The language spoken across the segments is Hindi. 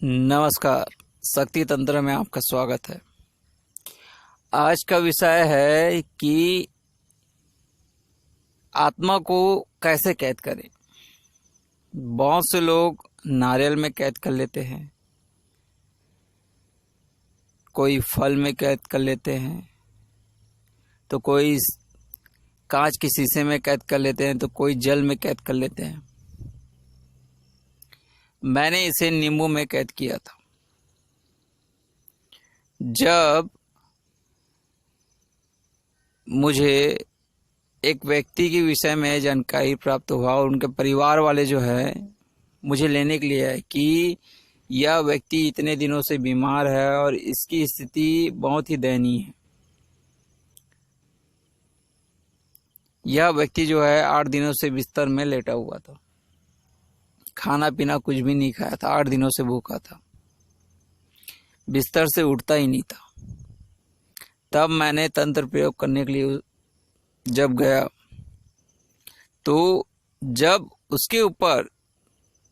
नमस्कार। शक्ति तंत्र में आपका स्वागत है। आज का विषय है कि आत्मा को कैसे कैद करें। बहुत से लोग नारियल में कैद कर लेते हैं, कोई फल में कैद कर लेते हैं, तो कोई कांच के शीशे में कैद कर लेते हैं, तो कोई जल में कैद कर लेते हैं। मैंने इसे नींबू में कैद किया था। जब मुझे एक व्यक्ति के विषय में जानकारी प्राप्त हुआ और उनके परिवार वाले जो है मुझे लेने के लिए आए कि यह व्यक्ति इतने दिनों से बीमार है और इसकी स्थिति बहुत ही दयनीय है। यह व्यक्ति जो है 8 दिनों से बिस्तर में लेटा हुआ था, खाना पीना कुछ भी नहीं खाया था, 8 दिनों से भूखा था, बिस्तर से उठता ही नहीं था। तब मैंने तंत्र प्रयोग करने के लिए जब गया तो जब उसके ऊपर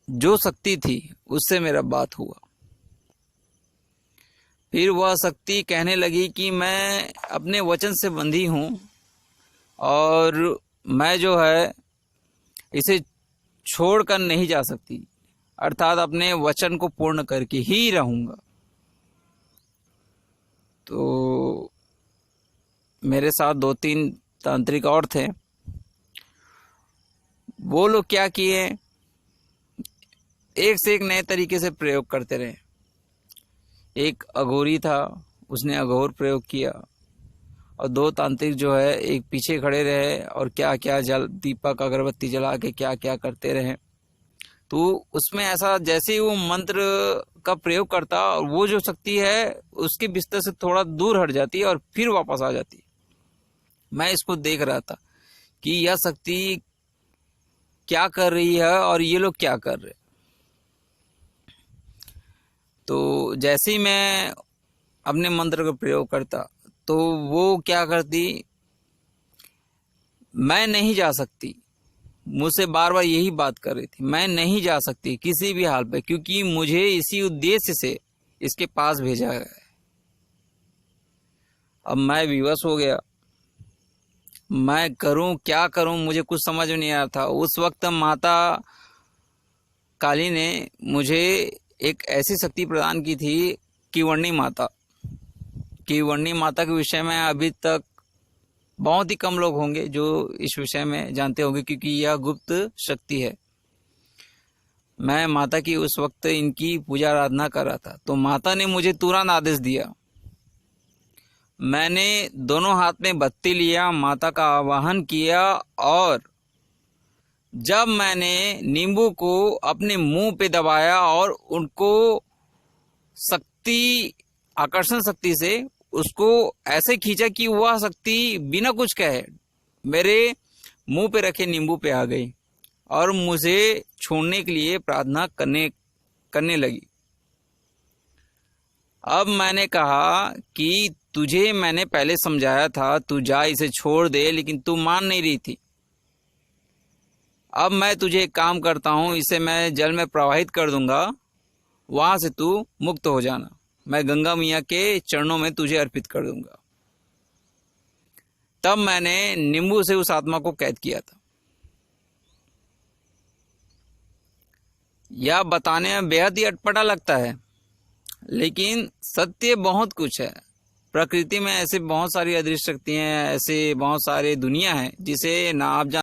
जो शक्ति थी उससे मेरा बात हुआ। फिर वह शक्ति कहने लगी कि मैं अपने वचन से बंधी हूँ और मैं जो है इसे छोड़कर नहीं जा सकती, अर्थात अपने वचन को पूर्ण करके ही रहूँगा। तो मेरे साथ 2-3 तांत्रिक और थे। वो लोग क्या किए, एक से एक नए तरीके से प्रयोग करते रहे। एक अघोरी था, उसने अघोर प्रयोग किया, और 2 तांत्रिक जो है एक पीछे खड़े रहे और क्या क्या जल दीपक अगरबत्ती जला के क्या क्या करते रहे। तो उसमें ऐसा जैसे ही वो मंत्र का प्रयोग करता और वो जो शक्ति है उसके बिस्तर से थोड़ा दूर हट जाती है और फिर वापस आ जाती है। मैं इसको देख रहा था कि यह शक्ति क्या कर रही है और ये लोग क्या कर रहे। तो जैसे ही मैं अपने मंत्र का प्रयोग करता तो वो क्या करती, मैं नहीं जा सकती, मुझसे बार बार यही बात कर रही थी, मैं नहीं जा सकती किसी भी हाल पे, क्योंकि मुझे इसी उद्देश्य से इसके पास भेजा गया है। अब मैं विवश हो गया, मैं करूं क्या करूं, मुझे कुछ समझ में नहीं आ रहा था। उस वक्त माता काली ने मुझे एक ऐसी शक्ति प्रदान की थी, कीवर्णी माता। कीवर्णी माता के विषय में अभी तक बहुत ही कम लोग होंगे जो इस विषय में जानते होंगे, क्योंकि यह गुप्त शक्ति है। मैं माता की उस वक्त इनकी पूजा आराधना कर रहा था, तो माता ने मुझे तुरंत आदेश दिया। मैंने दोनों हाथ में बत्ती लिया, माता का आवाहन किया, और जब मैंने नींबू को अपने मुंह पे दबाया और उनको शक्ति, आकर्षण शक्ति से उसको ऐसे खींचा कि वह शक्ति बिना कुछ कहे मेरे मुंह पे रखे नींबू पे आ गई और मुझे छोड़ने के लिए प्रार्थना करने लगी। अब मैंने कहा कि तुझे मैंने पहले समझाया था, तू जा इसे छोड़ दे, लेकिन तू मान नहीं रही थी। अब मैं तुझे एक काम करता हूँ, इसे मैं जल में प्रवाहित कर दूंगा, वहां से तू मुक्त हो जाना, मैं गंगा मैया के चरणों में तुझे अर्पित कर दूंगा। तब मैंने नींबू से उस आत्मा को कैद किया था। यह बताने में बेहद ही अटपटा लगता है, लेकिन सत्य बहुत कुछ है। प्रकृति में ऐसे बहुत सारी अदृश्य शक्तियां हैं, ऐसे बहुत सारे दुनिया है जिसे ना आप